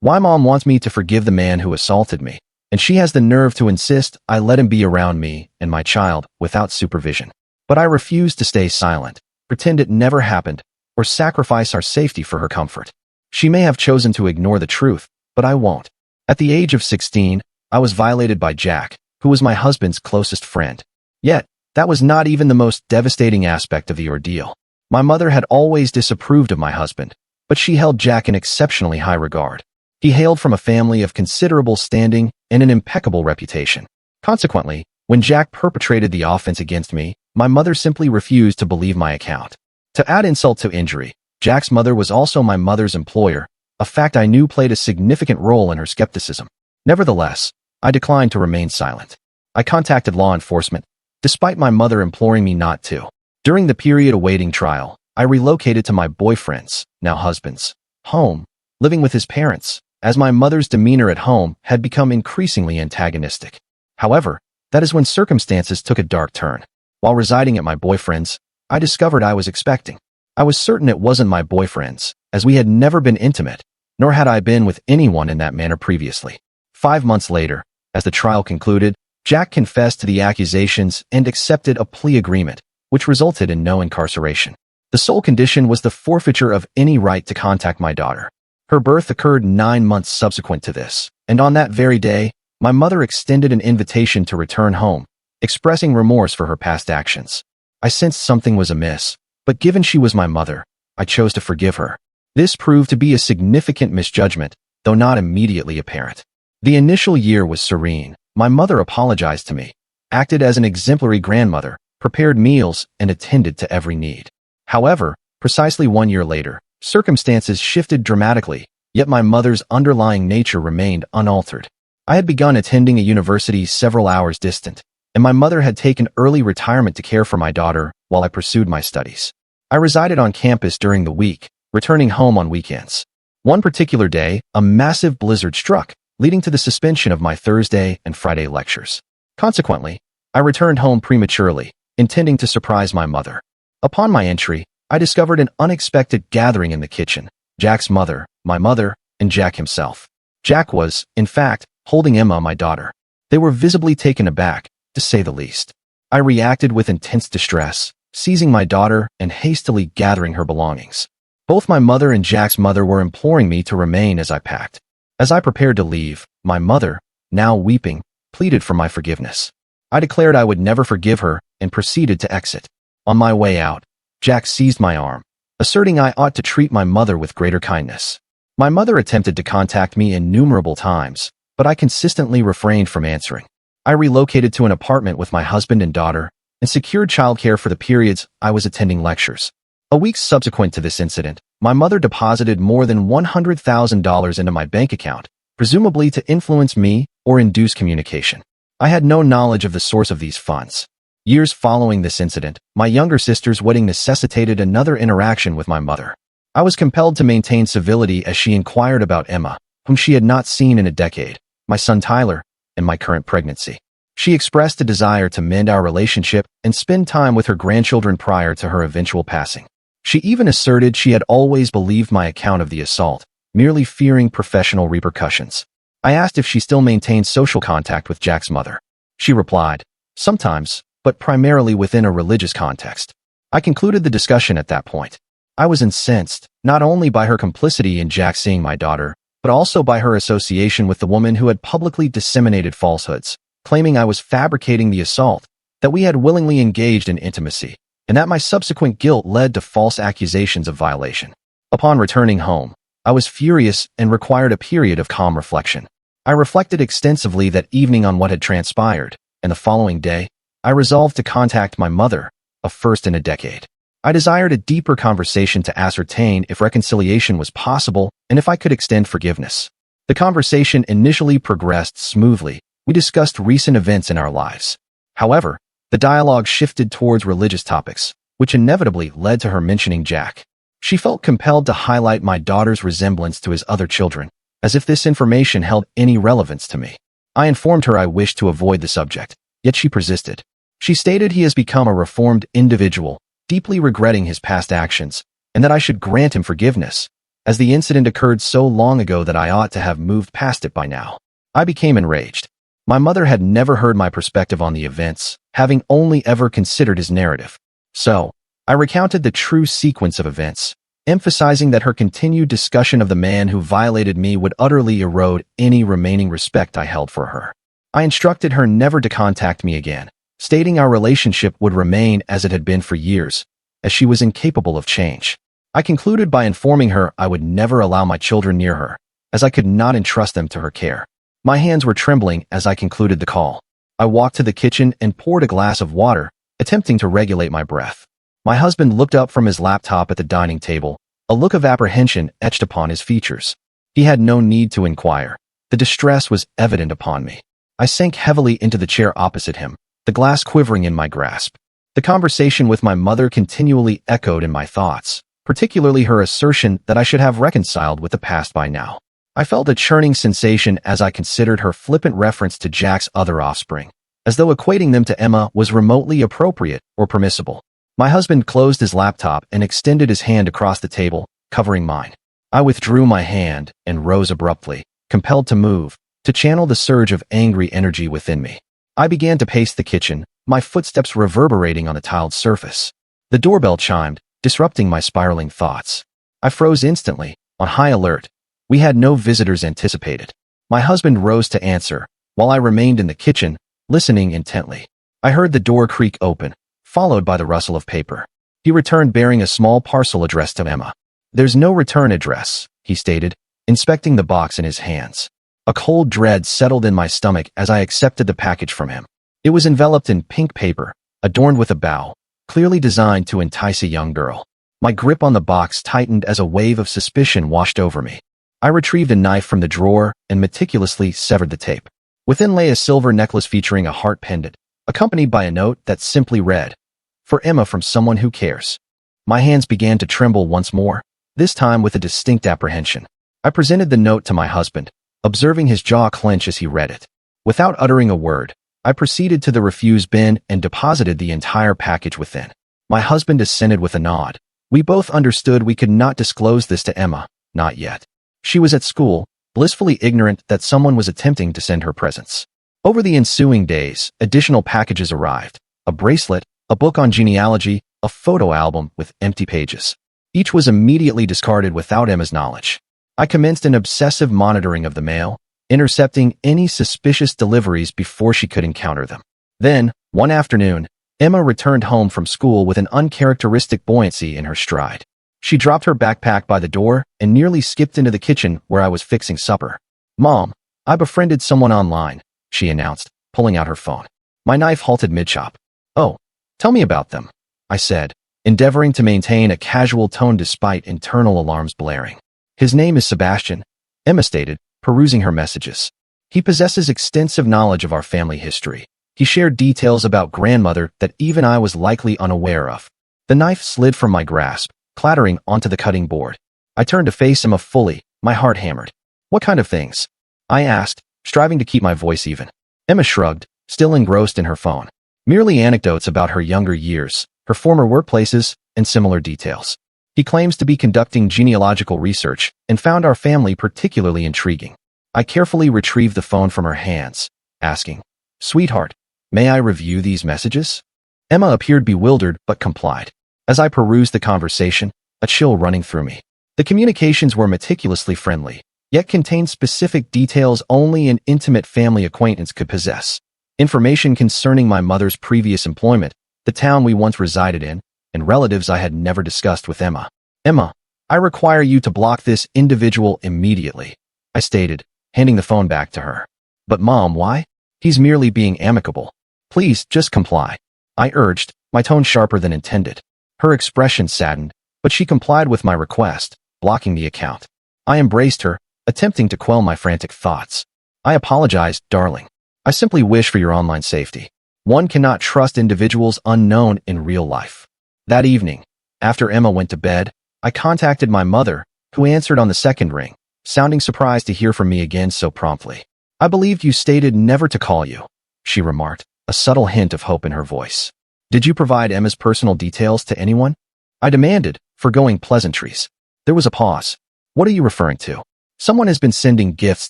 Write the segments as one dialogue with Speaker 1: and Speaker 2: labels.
Speaker 1: Why mom wants me to forgive the man who assaulted me, and she has the nerve to insist I let him be around me and my child without supervision. But I refuse to stay silent, pretend it never happened, or sacrifice our safety for her comfort. She may have chosen to ignore the truth, but I won't. At the age of 16, I was violated by Jack, who was my husband's closest friend. Yet, that was not even the most devastating aspect of the ordeal. My mother had always disapproved of my husband, but she held Jack in exceptionally high regard. He hailed from a family of considerable standing and an impeccable reputation. Consequently, when Jack perpetrated the offense against me, my mother simply refused to believe my account. To add insult to injury, Jack's mother was also my mother's employer, a fact I knew played a significant role in her skepticism. Nevertheless, I declined to remain silent. I contacted law enforcement, despite my mother imploring me not to. During the period awaiting trial, I relocated to my boyfriend's, now husband's, home, living with his parents, as my mother's demeanor at home had become increasingly antagonistic. However, that is when circumstances took a dark turn. While residing at my boyfriend's, I discovered I was expecting. I was certain it wasn't my boyfriend's, as we had never been intimate, nor had I been with anyone in that manner previously. 5 months later, as the trial concluded, Jack confessed to the accusations and accepted a plea agreement, which resulted in no incarceration. The sole condition was the forfeiture of any right to contact my daughter. Her birth occurred 9 months subsequent to this, and on that very day, my mother extended an invitation to return home, expressing remorse for her past actions. I sensed something was amiss, but given she was my mother, I chose to forgive her. This proved to be a significant misjudgment, though not immediately apparent. The initial year was serene. My mother apologized to me, acted as an exemplary grandmother, prepared meals, and attended to every need. However, precisely 1 year later, circumstances shifted dramatically, yet my mother's underlying nature remained unaltered. I had begun attending a university several hours distant, and my mother had taken early retirement to care for my daughter while I pursued my studies. I resided on campus during the week, returning home on weekends. One particular day, a massive blizzard struck, leading to the suspension of my Thursday and Friday lectures. Consequently, I returned home prematurely, intending to surprise my mother. Upon my entry, I discovered an unexpected gathering in the kitchen: Jack's mother, my mother, and Jack himself. Jack was, in fact, holding Emma, my daughter. They were visibly taken aback, to say the least. I reacted with intense distress, seizing my daughter and hastily gathering her belongings. Both my mother and Jack's mother were imploring me to remain as I packed. As I prepared to leave, my mother, now weeping, pleaded for my forgiveness. I declared I would never forgive her and proceeded to exit. On my way out, Jack seized my arm, asserting I ought to treat my mother with greater kindness. My mother attempted to contact me innumerable times, but I consistently refrained from answering. I relocated to an apartment with my husband and daughter and secured childcare for the periods I was attending lectures. A week subsequent to this incident, my mother deposited more than $100,000 into my bank account, presumably to influence me or induce communication. I had no knowledge of the source of these funds. Years following this incident, my younger sister's wedding necessitated another interaction with my mother. I was compelled to maintain civility as she inquired about Emma, whom she had not seen in a decade, my son Tyler, and my current pregnancy. She expressed a desire to mend our relationship and spend time with her grandchildren prior to her eventual passing. She even asserted she had always believed my account of the assault, merely fearing professional repercussions. I asked if she still maintained social contact with Jack's mother. She replied, "Sometimes, but primarily within a religious context." I concluded the discussion at that point. I was incensed, not only by her complicity in Jack seeing my daughter, but also by her association with the woman who had publicly disseminated falsehoods, claiming I was fabricating the assault, that we had willingly engaged in intimacy, and that my subsequent guilt led to false accusations of violation. Upon returning home, I was furious and required a period of calm reflection. I reflected extensively that evening on what had transpired, and the following day, I resolved to contact my mother, a first in a decade. I desired a deeper conversation to ascertain if reconciliation was possible and if I could extend forgiveness. The conversation initially progressed smoothly. We discussed recent events in our lives. However, the dialogue shifted towards religious topics, which inevitably led to her mentioning Jack. She felt compelled to highlight my daughter's resemblance to his other children, as if this information held any relevance to me. I informed her I wished to avoid the subject, yet she persisted. She stated he has become a reformed individual, deeply regretting his past actions, and that I should grant him forgiveness, as the incident occurred so long ago that I ought to have moved past it by now. I became enraged. My mother had never heard my perspective on the events, having only ever considered his narrative. So, I recounted the true sequence of events, emphasizing that her continued discussion of the man who violated me would utterly erode any remaining respect I held for her. I instructed her never to contact me again, stating our relationship would remain as it had been for years, as she was incapable of change. I concluded by informing her I would never allow my children near her, as I could not entrust them to her care. My hands were trembling as I concluded the call. I walked to the kitchen and poured a glass of water, attempting to regulate my breath. My husband looked up from his laptop at the dining table, a look of apprehension etched upon his features. He had no need to inquire. The distress was evident upon me. I sank heavily into the chair opposite him, the glass quivering in my grasp. The conversation with my mother continually echoed in my thoughts, particularly her assertion that I should have reconciled with the past by now. I felt a churning sensation as I considered her flippant reference to Jack's other offspring, as though equating them to Emma was remotely appropriate or permissible. My husband closed his laptop and extended his hand across the table, covering mine. I withdrew my hand and rose abruptly, compelled to move, to channel the surge of angry energy within me. I began to pace the kitchen, my footsteps reverberating on the tiled surface. The doorbell chimed, disrupting my spiraling thoughts. I froze instantly, on high alert. We had no visitors anticipated. My husband rose to answer, while I remained in the kitchen, listening intently. I heard the door creak open, followed by the rustle of paper. He returned bearing a small parcel addressed to Emma. "There's no return address," he stated, inspecting the box in his hands. A cold dread settled in my stomach as I accepted the package from him. It was enveloped in pink paper, adorned with a bow, clearly designed to entice a young girl. My grip on the box tightened as a wave of suspicion washed over me. I retrieved a knife from the drawer and meticulously severed the tape. Within lay a silver necklace featuring a heart pendant, accompanied by a note that simply read, "For Emma from someone who cares." My hands began to tremble once more, this time with a distinct apprehension. I presented the note to my husband, observing his jaw clench as he read it. Without uttering a word, I proceeded to the refuse bin and deposited the entire package within. My husband assented with a nod. We both understood we could not disclose this to Emma, not yet. She was at school, blissfully ignorant that someone was attempting to send her presents. Over the ensuing days, additional packages arrived: a bracelet, a book on genealogy, a photo album with empty pages. Each was immediately discarded without Emma's knowledge. I commenced an obsessive monitoring of the mail, intercepting any suspicious deliveries before she could encounter them. Then, one afternoon, Emma returned home from school with an uncharacteristic buoyancy in her stride. She dropped her backpack by the door and nearly skipped into the kitchen where I was fixing supper. "Mom, I befriended someone online," she announced, pulling out her phone. My knife halted mid-chop. "Oh, tell me about them," I said, endeavoring to maintain a casual tone despite internal alarms blaring. "His name is Sebastian," Emma stated, perusing her messages. "He possesses extensive knowledge of our family history. He shared details about grandmother that even I was likely unaware of." The knife slid from my grasp, clattering onto the cutting board. I turned to face Emma fully, my heart hammered. "What kind of things?" I asked, striving to keep my voice even. Emma shrugged, still engrossed in her phone. "Merely anecdotes about her younger years, her former workplaces, and similar details. He claims to be conducting genealogical research and found our family particularly intriguing." I carefully retrieved the phone from her hands, asking, "Sweetheart, may I review these messages?" Emma appeared bewildered but complied. As I perused the conversation, a chill running through me. The communications were meticulously friendly, yet contained specific details only an intimate family acquaintance could possess. Information concerning my mother's previous employment, the town we once resided in, and relatives I had never discussed with Emma. "Emma, I require you to block this individual immediately," I stated, handing the phone back to her. "But Mom, why? He's merely being amicable. Please, just comply," I urged, my tone sharper than intended. Her expression saddened, but she complied with my request, blocking the account. I embraced her, attempting to quell my frantic thoughts. "I apologize, darling. I simply wish for your online safety. One cannot trust individuals unknown in real life." That evening, after Emma went to bed, I contacted my mother, who answered on the second ring, sounding surprised to hear from me again so promptly. "I believed you stated never to call you," she remarked, a subtle hint of hope in her voice. "Did you provide Emma's personal details to anyone?" I demanded, forgoing pleasantries. There was a pause. What are you referring to? Someone has been sending gifts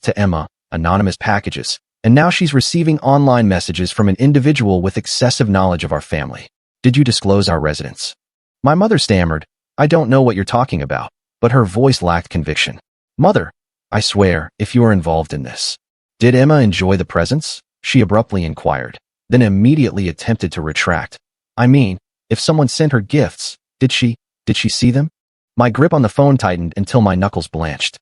Speaker 1: to Emma, anonymous packages, and now she's receiving online messages from an individual with excessive knowledge of our family. Did you disclose our residence? My mother stammered, I don't know what you're talking about, but her voice lacked conviction. Mother, I swear, if you are involved in this. Did Emma enjoy the presents? She abruptly inquired, then immediately attempted to retract. I mean, if someone sent her gifts, did she see them? My grip on the phone tightened until my knuckles blanched.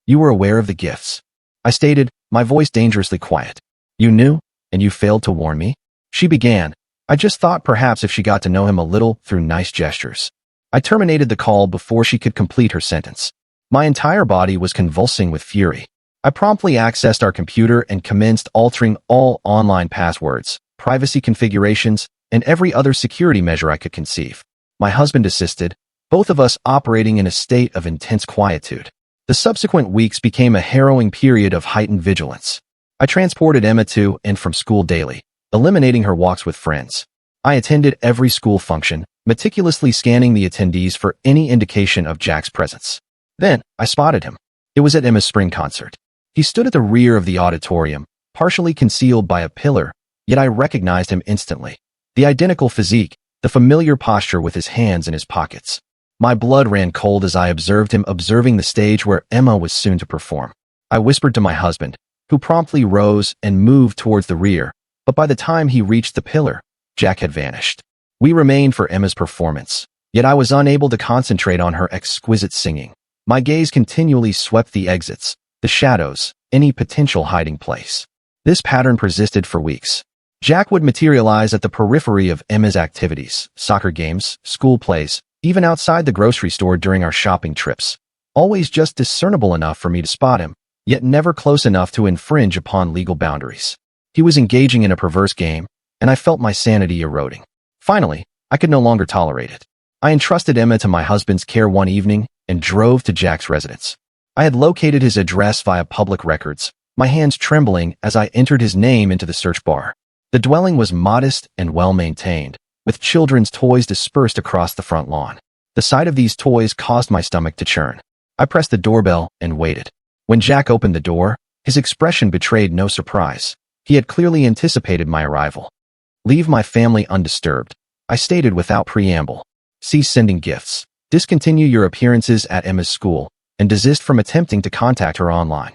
Speaker 1: You were aware of the gifts, I stated, my voice dangerously quiet. You knew, and you failed to warn me? She began. I just thought perhaps if she got to know him a little through nice gestures. I terminated the call before she could complete her sentence. My entire body was convulsing with fury. I promptly accessed our computer and commenced altering all online passwords, privacy configurations, and every other security measure I could conceive. My husband assisted, both of us operating in a state of intense quietude. The subsequent weeks became a harrowing period of heightened vigilance. I transported Emma to and from school daily, eliminating her walks with friends. I attended every school function, meticulously scanning the attendees for any indication of Jack's presence. Then, I spotted him. It was at Emma's spring concert. He stood at the rear of the auditorium, partially concealed by a pillar, yet I recognized him instantly. The identical physique, the familiar posture with his hands in his pockets. My blood ran cold as I observed him observing the stage where Emma was soon to perform. I whispered to my husband, who promptly rose and moved towards the rear, but by the time he reached the pillar, Jack had vanished. We remained for Emma's performance, yet I was unable to concentrate on her exquisite singing. My gaze continually swept the exits, the shadows, any potential hiding place. This pattern persisted for weeks. Jack would materialize at the periphery of Emma's activities, soccer games, school plays, even outside the grocery store during our shopping trips. Always just discernible enough for me to spot him, yet never close enough to infringe upon legal boundaries. He was engaging in a perverse game, and I felt my sanity eroding. Finally, I could no longer tolerate it. I entrusted Emma to my husband's care one evening and drove to Jack's residence. I had located his address via public records, my hands trembling as I entered his name into the search bar. The dwelling was modest and well-maintained, with children's toys dispersed across the front lawn. The sight of these toys caused my stomach to churn. I pressed the doorbell and waited. When Jack opened the door, his expression betrayed no surprise. He had clearly anticipated my arrival. Leave my family undisturbed, I stated without preamble. Cease sending gifts. Discontinue your appearances at Emma's school, and desist from attempting to contact her online.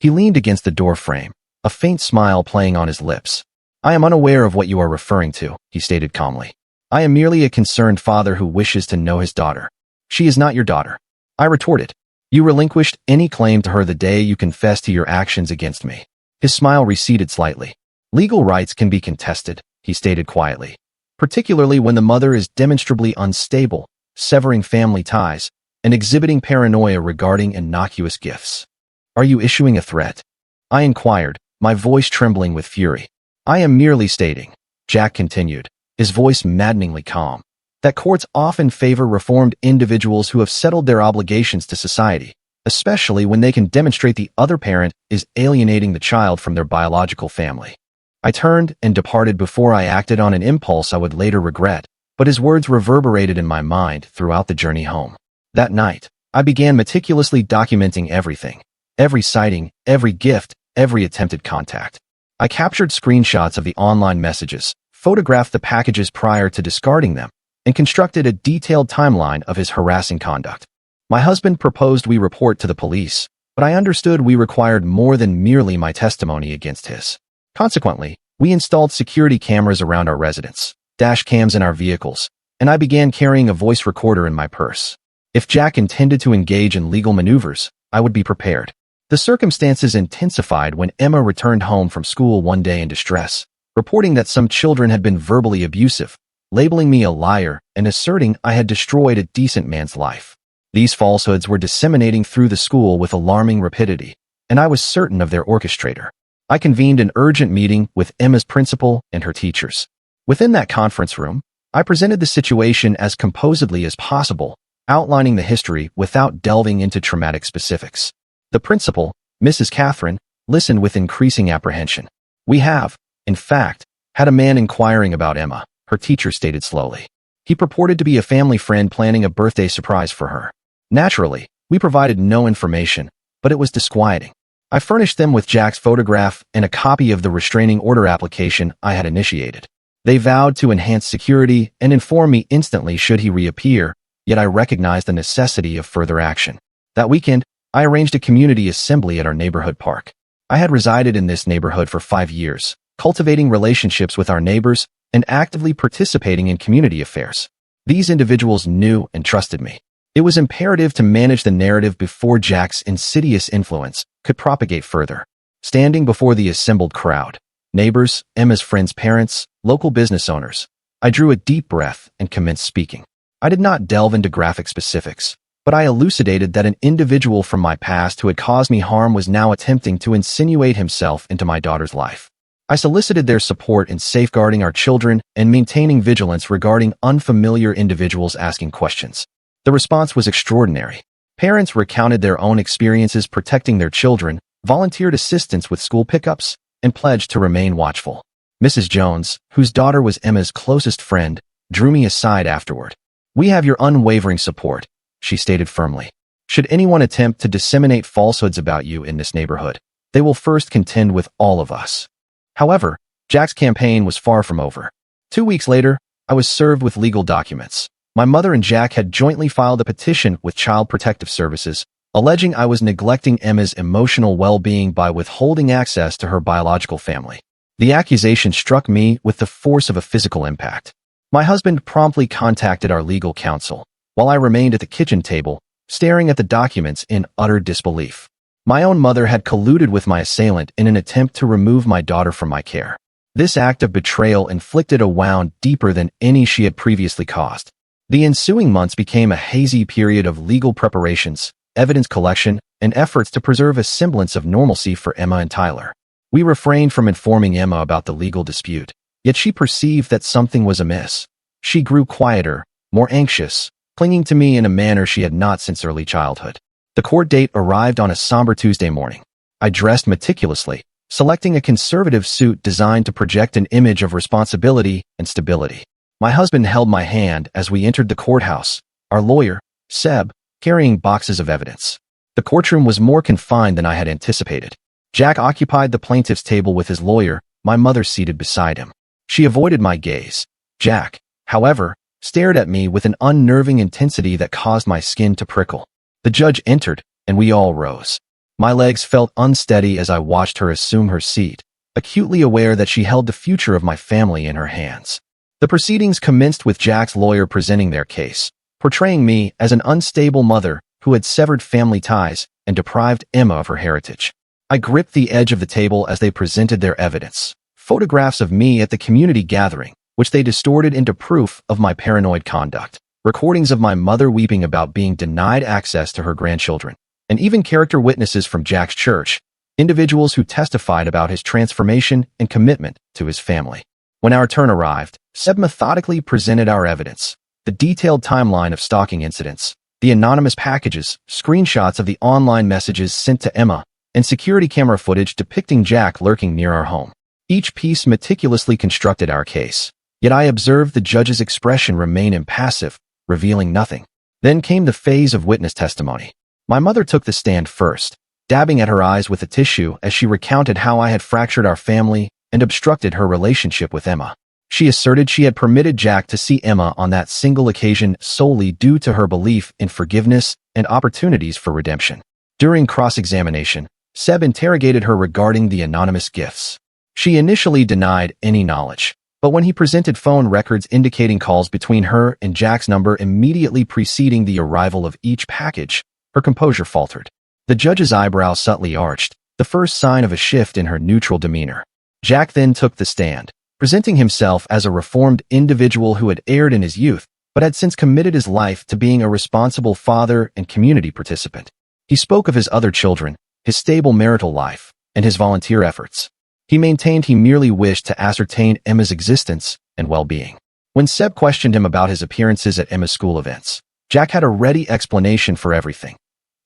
Speaker 1: He leaned against the door frame, a faint smile playing on his lips. I am unaware of what you are referring to, he stated calmly. I am merely a concerned father who wishes to know his daughter. She is not your daughter, I retorted. You relinquished any claim to her the day you confessed to your actions against me. His smile receded slightly. Legal rights can be contested, he stated quietly, particularly when the mother is demonstrably unstable, severing family ties, and exhibiting paranoia regarding innocuous gifts. Are you issuing a threat? I inquired, my voice trembling with fury. I am merely stating, Jack continued, his voice maddeningly calm, that courts often favor reformed individuals who have settled their obligations to society, especially when they can demonstrate the other parent is alienating the child from their biological family. I turned and departed before I acted on an impulse I would later regret, but his words reverberated in my mind throughout the journey home. That night, I began meticulously documenting everything, every sighting, every gift, every attempted contact. I captured screenshots of the online messages, photographed the packages prior to discarding them, and constructed a detailed timeline of his harassing conduct. My husband proposed we report to the police, but I understood we required more than merely my testimony against his. Consequently, we installed security cameras around our residence, dash cams in our vehicles, and I began carrying a voice recorder in my purse. If Jack intended to engage in legal maneuvers, I would be prepared. The circumstances intensified when Emma returned home from school one day in distress, reporting that some children had been verbally abusive, labeling me a liar and asserting I had destroyed a decent man's life. These falsehoods were disseminating through the school with alarming rapidity, and I was certain of their orchestrator. I convened an urgent meeting with Emma's principal and her teachers. Within that conference room, I presented the situation as composedly as possible, outlining the history without delving into traumatic specifics. The principal, Mrs. Catherine, listened with increasing apprehension. We have, in fact, had a man inquiring about Emma, her teacher stated slowly. He purported to be a family friend planning a birthday surprise for her. Naturally, We provided no information, but it was disquieting. I furnished them with Jack's photograph and a copy of the restraining order application I had initiated. They vowed to enhance security and inform me instantly should he reappear, yet I recognized the necessity of further action. That weekend, I arranged a community assembly at our neighborhood park. I had resided in this neighborhood for 5 years, cultivating relationships with our neighbors and actively participating in community affairs. These individuals knew and trusted me. It was imperative to manage the narrative before Jack's insidious influence could propagate further. Standing before the assembled crowd, neighbors, Emma's friends' parents, local business owners, I drew a deep breath and commenced speaking. I did not delve into graphic specifics, but I elucidated that an individual from my past who had caused me harm was now attempting to insinuate himself into my daughter's life. I solicited their support in safeguarding our children and maintaining vigilance regarding unfamiliar individuals asking questions. The response was extraordinary. Parents recounted their own experiences protecting their children, volunteered assistance with school pickups, and pledged to remain watchful. Mrs. Jones, whose daughter was Emma's closest friend, drew me aside afterward. "We have your unwavering support," she stated firmly. "Should anyone attempt to disseminate falsehoods about you in this neighborhood, they will first contend with all of us." However, Jack's campaign was far from over. 2 weeks later, I was served with legal documents. My mother and Jack had jointly filed a petition with Child Protective Services, alleging I was neglecting Emma's emotional well-being by withholding access to her biological family. The accusation struck me with the force of a physical impact. My husband promptly contacted our legal counsel, while I remained at the kitchen table, staring at the documents in utter disbelief. My own mother had colluded with my assailant in an attempt to remove my daughter from my care. This act of betrayal inflicted a wound deeper than any she had previously caused. The ensuing months became a hazy period of legal preparations, evidence collection, and efforts to preserve a semblance of normalcy for Emma and Tyler. We refrained from informing Emma about the legal dispute, yet she perceived that something was amiss. She grew quieter, more anxious, clinging to me in a manner she had not since early childhood. The court date arrived on a somber Tuesday morning. I dressed meticulously, selecting a conservative suit designed to project an image of responsibility and stability. My husband held my hand as we entered the courthouse, our lawyer, Seb, carrying boxes of evidence. The courtroom was more confined than I had anticipated. Jack occupied the plaintiff's table with his lawyer, my mother seated beside him. She avoided my gaze. Jack, however, stared at me with an unnerving intensity that caused my skin to prickle. The judge entered, and we all rose. My legs felt unsteady as I watched her assume her seat, acutely aware that she held the future of my family in her hands. The proceedings commenced with Jack's lawyer presenting their case, portraying me as an unstable mother who had severed family ties and deprived Emma of her heritage. I gripped the edge of the table as they presented their evidence, photographs of me at the community gathering, which they distorted into proof of my paranoid conduct, recordings of my mother weeping about being denied access to her grandchildren, and even character witnesses from Jack's church, individuals who testified about his transformation and commitment to his family. When our turn arrived, Seb methodically presented our evidence, the detailed timeline of stalking incidents, the anonymous packages, screenshots of the online messages sent to Emma, and security camera footage depicting Jack lurking near our home. Each piece meticulously constructed our case, yet I observed the judge's expression remain impassive, revealing nothing. Then came the phase of witness testimony. My mother took the stand first, dabbing at her eyes with a tissue as she recounted how I had fractured our family and obstructed her relationship with Emma. She asserted she had permitted Jack to see Emma on that single occasion solely due to her belief in forgiveness and opportunities for redemption. During cross-examination, Seb interrogated her regarding the anonymous gifts. She initially denied any knowledge, but when he presented phone records indicating calls between her and Jack's number immediately preceding the arrival of each package, her composure faltered. The judge's eyebrows subtly arched, the first sign of a shift in her neutral demeanor. Jack then took the stand, presenting himself as a reformed individual who had erred in his youth, but had since committed his life to being a responsible father and community participant. He spoke of his other children, his stable marital life, and his volunteer efforts. He maintained he merely wished to ascertain Emma's existence and well-being. When Seb questioned him about his appearances at Emma's school events, Jack had a ready explanation for everything.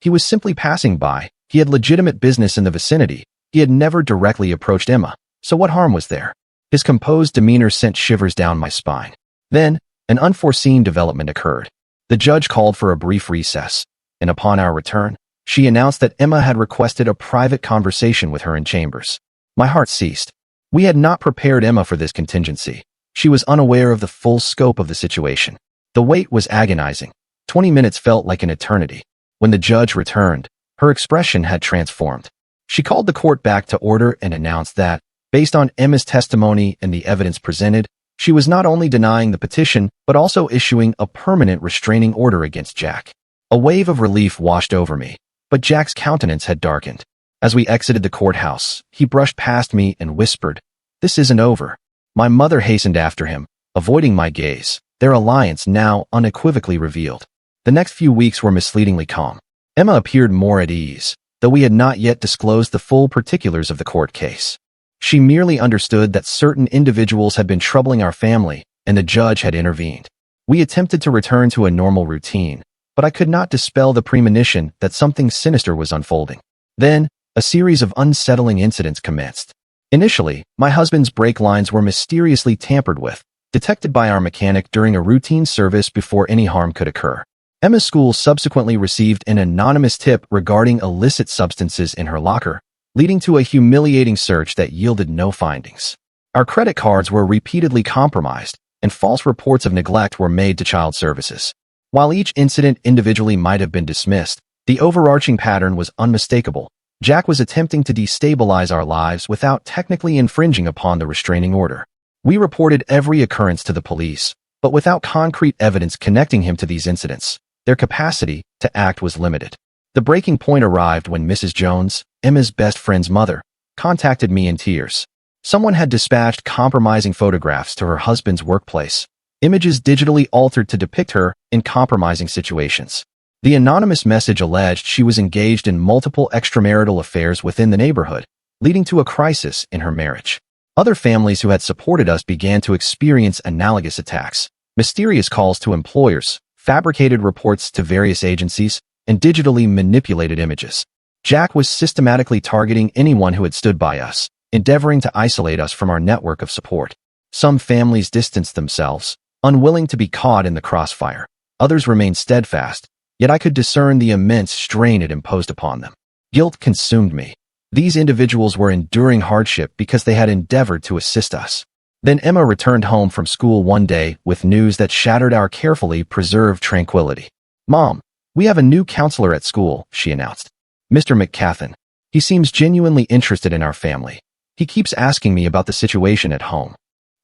Speaker 1: He was simply passing by, he had legitimate business in the vicinity, he had never directly approached Emma. So what harm was there? His composed demeanor sent shivers down my spine. Then, an unforeseen development occurred. The judge called for a brief recess. and upon our return, she announced that Emma had requested a private conversation with her in chambers. My heart ceased. We had not prepared Emma for this contingency. She was unaware of the full scope of the situation. The wait was agonizing. 20 minutes felt like an eternity. When the judge returned, her expression had transformed. She called the court back to order and announced that, based on Emma's testimony and the evidence presented, she was not only denying the petition, but also issuing a permanent restraining order against Jack. A wave of relief washed over me, but Jack's countenance had darkened. As we exited the courthouse, he brushed past me and whispered, "This isn't over." My mother hastened after him, avoiding my gaze, their alliance now unequivocally revealed. The next few weeks were misleadingly calm. Emma appeared more at ease, though we had not yet disclosed the full particulars of the court case. She merely understood that certain individuals had been troubling our family, and the judge had intervened. We attempted to return to a normal routine, but I could not dispel the premonition that something sinister was unfolding. Then, a series of unsettling incidents commenced. Initially, my husband's brake lines were mysteriously tampered with, detected by our mechanic during a routine service before any harm could occur. Emma's school subsequently received an anonymous tip regarding illicit substances in her locker, leading to a humiliating search that yielded no findings. Our credit cards were repeatedly compromised, and false reports of neglect were made to child services. While each incident individually might have been dismissed, the overarching pattern was unmistakable. Jack was attempting to destabilize our lives without technically infringing upon the restraining order. We reported every occurrence to the police, but without concrete evidence connecting him to these incidents, their capacity to act was limited. The breaking point arrived when Mrs. Jones, Emma's best friend's mother, contacted me in tears. Someone had dispatched compromising photographs to her husband's workplace, images digitally altered to depict her in compromising situations. The anonymous message alleged she was engaged in multiple extramarital affairs within the neighborhood, leading to a crisis in her marriage. Other families who had supported us began to experience analogous attacks, mysterious calls to employers, fabricated reports to various agencies, and digitally manipulated images. Jack was systematically targeting anyone who had stood by us, endeavoring to isolate us from our network of support. Some families distanced themselves, unwilling to be caught in the crossfire. Others remained steadfast, yet I could discern the immense strain it imposed upon them. Guilt consumed me. These individuals were enduring hardship because they had endeavored to assist us. Then Emma returned home from school one day with news that shattered our carefully preserved tranquility. "Mom, we have a new counselor at school," she announced. "Mr. McCathan. He seems genuinely interested in our family. He keeps asking me about the situation at home."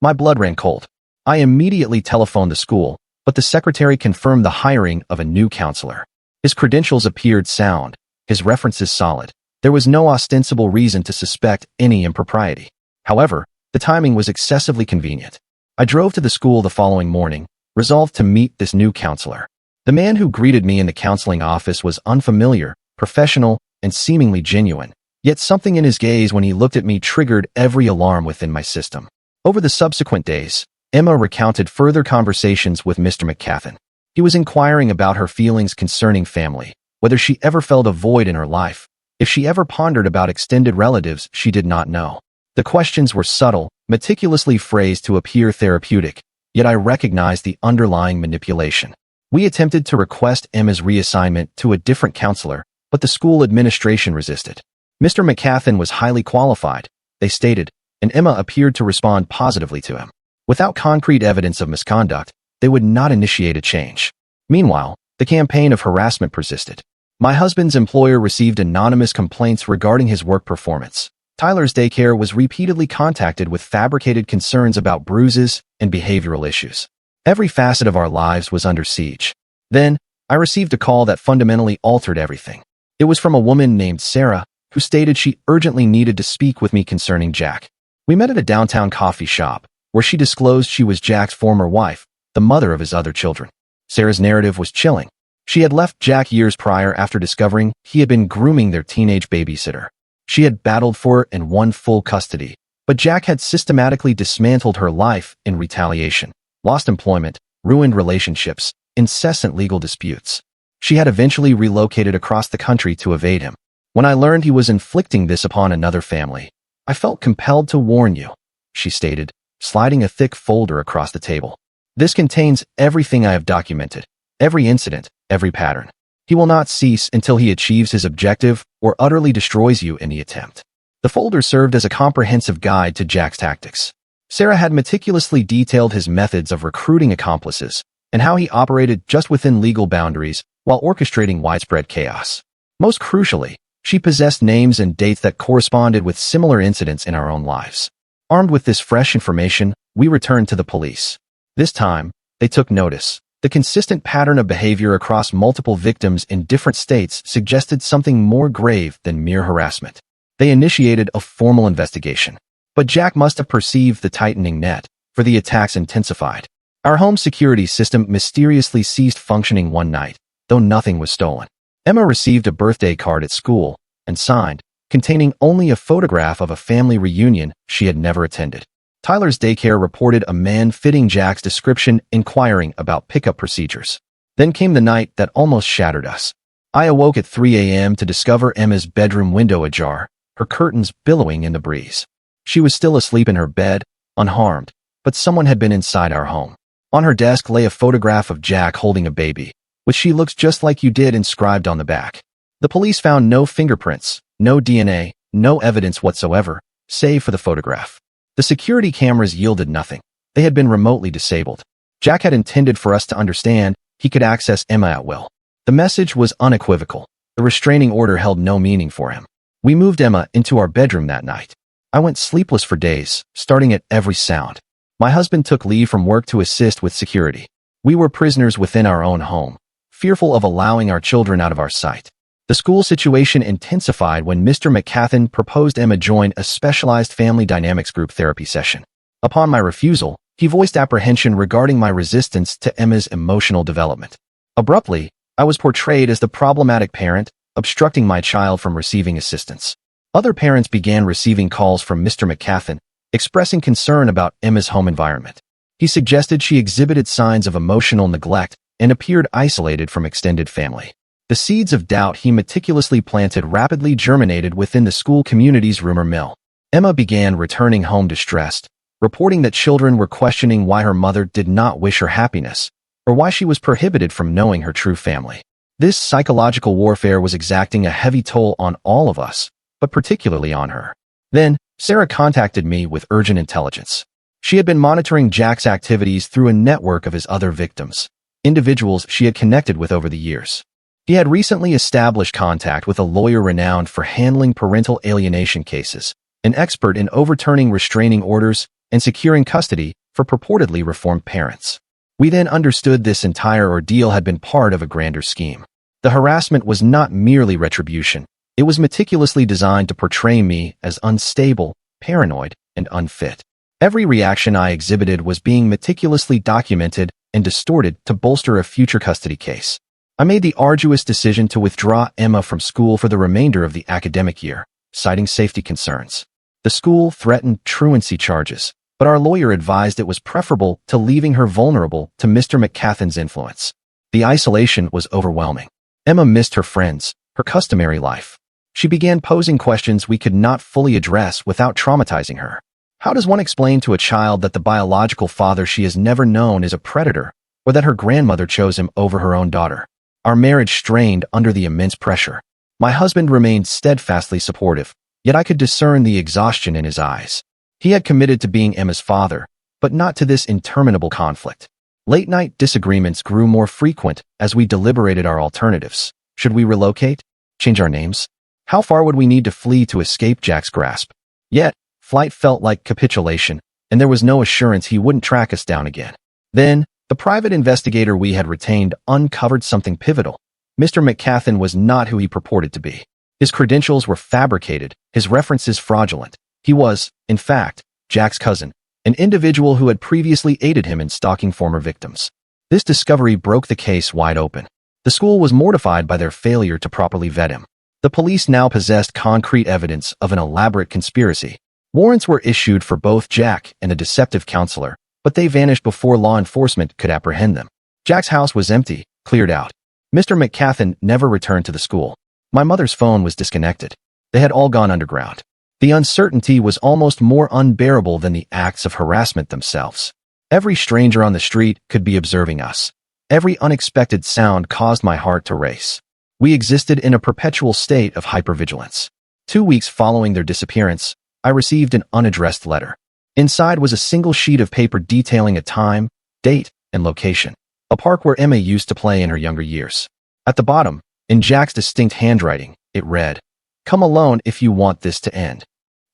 Speaker 1: My blood ran cold. I immediately telephoned the school, but the secretary confirmed the hiring of a new counselor. His credentials appeared sound, his references solid. There was no ostensible reason to suspect any impropriety. However, the timing was excessively convenient. I drove to the school the following morning, resolved to meet this new counselor. The man who greeted me in the counseling office was unfamiliar, professional, and seemingly genuine. Yet something in his gaze when he looked at me triggered every alarm within my system. Over the subsequent days, Emma recounted further conversations with Mr. McCathan. He was inquiring about her feelings concerning family, whether she ever felt a void in her life, if she ever pondered about extended relatives she did not know. The questions were subtle, meticulously phrased to appear therapeutic, yet I recognized the underlying manipulation. We attempted to request Emma's reassignment to a different counselor, but the school administration resisted. Mr. McCathan was highly qualified, they stated, and Emma appeared to respond positively to him. Without concrete evidence of misconduct, they would not initiate a change. Meanwhile, the campaign of harassment persisted. My husband's employer received anonymous complaints regarding his work performance. Tyler's daycare was repeatedly contacted with fabricated concerns about bruises and behavioral issues. Every facet of our lives was under siege. Then, I received a call that fundamentally altered everything. It was from a woman named Sarah, who stated she urgently needed to speak with me concerning Jack. We met at a downtown coffee shop, where she disclosed she was Jack's former wife, the mother of his other children. Sarah's narrative was chilling. She had left Jack years prior after discovering he had been grooming their teenage babysitter. She had battled for and won full custody, but Jack had systematically dismantled her life in retaliation, lost employment, ruined relationships, incessant legal disputes. She had eventually relocated across the country to evade him. When I learned he was inflicting this upon another family, I felt compelled to warn you, she stated, sliding a thick folder across the table. This contains everything I have documented, every incident, every pattern. He will not cease until he achieves his objective or utterly destroys you in the attempt. The folder served as a comprehensive guide to Jack's tactics. Sarah had meticulously detailed his methods of recruiting accomplices and how he operated just within legal boundaries while orchestrating widespread chaos. Most crucially, she possessed names and dates that corresponded with similar incidents in our own lives. Armed with this fresh information, we returned to the police. This time, they took notice. The consistent pattern of behavior across multiple victims in different states suggested something more grave than mere harassment. They initiated a formal investigation. But Jack must have perceived the tightening net, for the attacks intensified. Our home security system mysteriously ceased functioning one night, though nothing was stolen. Emma received a birthday card at school, and signed, containing only a photograph of a family reunion she had never attended. Tyler's daycare reported a man fitting Jack's description inquiring about pickup procedures. Then came the night that almost shattered us. I awoke at 3 a.m. to discover Emma's bedroom window ajar, her curtains billowing in the breeze. She was still asleep in her bed, unharmed, but someone had been inside our home. On her desk lay a photograph of Jack holding a baby, which she looks just like you did inscribed on the back. The police found no fingerprints, no DNA, no evidence whatsoever, save for the photograph. The security cameras yielded nothing. They had been remotely disabled. Jack had intended for us to understand he could access Emma at will. The message was unequivocal. The restraining order held no meaning for him. We moved Emma into our bedroom that night. I went sleepless for days, starting at every sound. My husband took leave from work to assist with security. We were prisoners within our own home, fearful of allowing our children out of our sight. The school situation intensified when Mr. McCathan proposed Emma join a specialized family dynamics group therapy session. Upon my refusal, he voiced apprehension regarding my resistance to Emma's emotional development. Abruptly, I was portrayed as the problematic parent, obstructing my child from receiving assistance. Other parents began receiving calls from Mr. McCathan, expressing concern about Emma's home environment. He suggested she exhibited signs of emotional neglect and appeared isolated from extended family. The seeds of doubt he meticulously planted rapidly germinated within the school community's rumor mill. Emma began returning home distressed, reporting that children were questioning why her mother did not wish her happiness, or why she was prohibited from knowing her true family. This psychological warfare was exacting a heavy toll on all of us, but particularly on her. Then, Sarah contacted me with urgent intelligence. She had been monitoring Jack's activities through a network of his other victims, individuals she had connected with over the years. He had recently established contact with a lawyer renowned for handling parental alienation cases, an expert in overturning restraining orders and securing custody for purportedly reformed parents. We then understood this entire ordeal had been part of a grander scheme. The harassment was not merely retribution. It was meticulously designed to portray me as unstable, paranoid, and unfit. Every reaction I exhibited was being meticulously documented and distorted to bolster a future custody case. I made the arduous decision to withdraw Emma from school for the remainder of the academic year, citing safety concerns. The school threatened truancy charges, but our lawyer advised it was preferable to leaving her vulnerable to Mr. McCathan's influence. The isolation was overwhelming. Emma missed her friends, her customary life. She began posing questions we could not fully address without traumatizing her. How does one explain to a child that the biological father she has never known is a predator, or that her grandmother chose him over her own daughter? Our marriage strained under the immense pressure. My husband remained steadfastly supportive, yet I could discern the exhaustion in his eyes. He had committed to being Emma's father, but not to this interminable conflict. Late-night disagreements grew more frequent as we deliberated our alternatives. Should we relocate? Change our names? How far would we need to flee to escape Jack's grasp? Yet, flight felt like capitulation, and there was no assurance he wouldn't track us down again. Then, the private investigator we had retained uncovered something pivotal. Mr. McCathan was not who he purported to be. His credentials were fabricated, his references fraudulent. He was, in fact, Jack's cousin, an individual who had previously aided him in stalking former victims. This discovery broke the case wide open. The school was mortified by their failure to properly vet him. The police now possessed concrete evidence of an elaborate conspiracy. Warrants were issued for both Jack and a deceptive counselor, but they vanished before law enforcement could apprehend them. Jack's house was empty, cleared out. Mr. McCathan never returned to the school. My mother's phone was disconnected. They had all gone underground. The uncertainty was almost more unbearable than the acts of harassment themselves. Every stranger on the street could be observing us. Every unexpected sound caused my heart to race. We existed in a perpetual state of hypervigilance. 2 weeks following their disappearance, I received an unaddressed letter. Inside was a single sheet of paper detailing a time, date, and location. A park where Emma used to play in her younger years. At the bottom, in Jack's distinct handwriting, it read, "Come alone if you want this to end."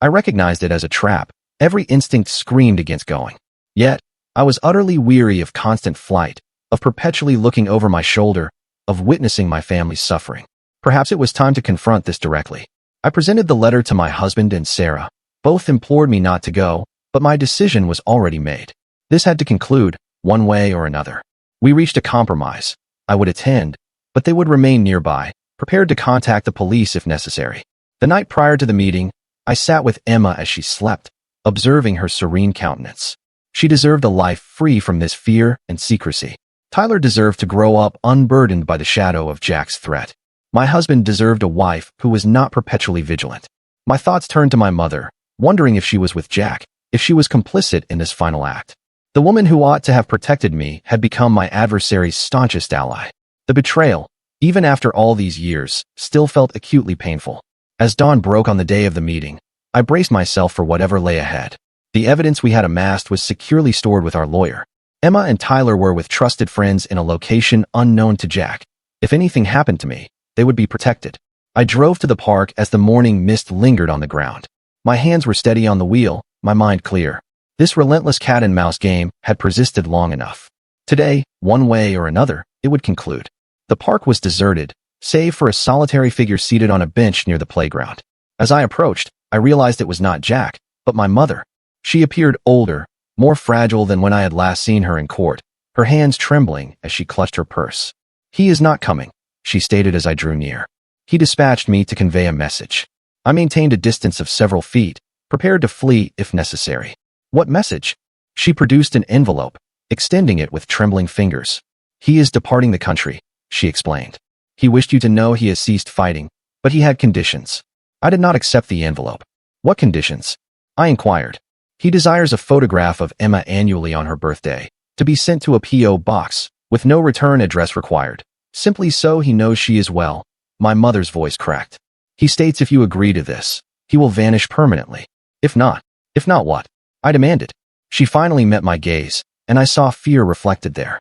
Speaker 1: I recognized it as a trap. Every instinct screamed against going. Yet, I was utterly weary of constant flight, of perpetually looking over my shoulder, of witnessing my family's suffering. Perhaps it was time to confront this directly. I presented the letter to my husband and Sarah. Both implored me not to go, but my decision was already made. This had to conclude, one way or another. We reached a compromise. I would attend, but they would remain nearby, prepared to contact the police if necessary. The night prior to the meeting, I sat with Emma as she slept, observing her serene countenance. She deserved a life free from this fear and secrecy. Tyler deserved to grow up unburdened by the shadow of Jack's threat. My husband deserved a wife who was not perpetually vigilant. My thoughts turned to my mother, wondering if she was with Jack, if she was complicit in this final act. The woman who ought to have protected me had become my adversary's staunchest ally. The betrayal, even after all these years, still felt acutely painful. As dawn broke on the day of the meeting, I braced myself for whatever lay ahead. The evidence we had amassed was securely stored with our lawyer. Emma and Tyler were with trusted friends in a location unknown to Jack. If anything happened to me, they would be protected. I drove to the park as the morning mist lingered on the ground. My hands were steady on the wheel, my mind clear. This relentless cat-and-mouse game had persisted long enough. Today, one way or another, it would conclude. The park was deserted, save for a solitary figure seated on a bench near the playground. As I approached, I realized it was not Jack, but my mother. She appeared older, more fragile than when I had last seen her in court, her hands trembling as she clutched her purse. "He is not coming," she stated as I drew near. He dispatched me to convey a message. I maintained a distance of several feet, prepared to flee if necessary. "What message?" She produced an envelope, extending it with trembling fingers. "He is departing the country," she explained. "He wished you to know he has ceased fighting, but he had conditions." I did not accept the envelope. "What conditions?" I inquired. "He desires a photograph of Emma annually on her birthday, to be sent to a P.O. box, with no return address required, simply so he knows she is well." My mother's voice cracked. "He states if you agree to this, he will vanish permanently. If not what?" I demanded. She finally met my gaze, and I saw fear reflected there.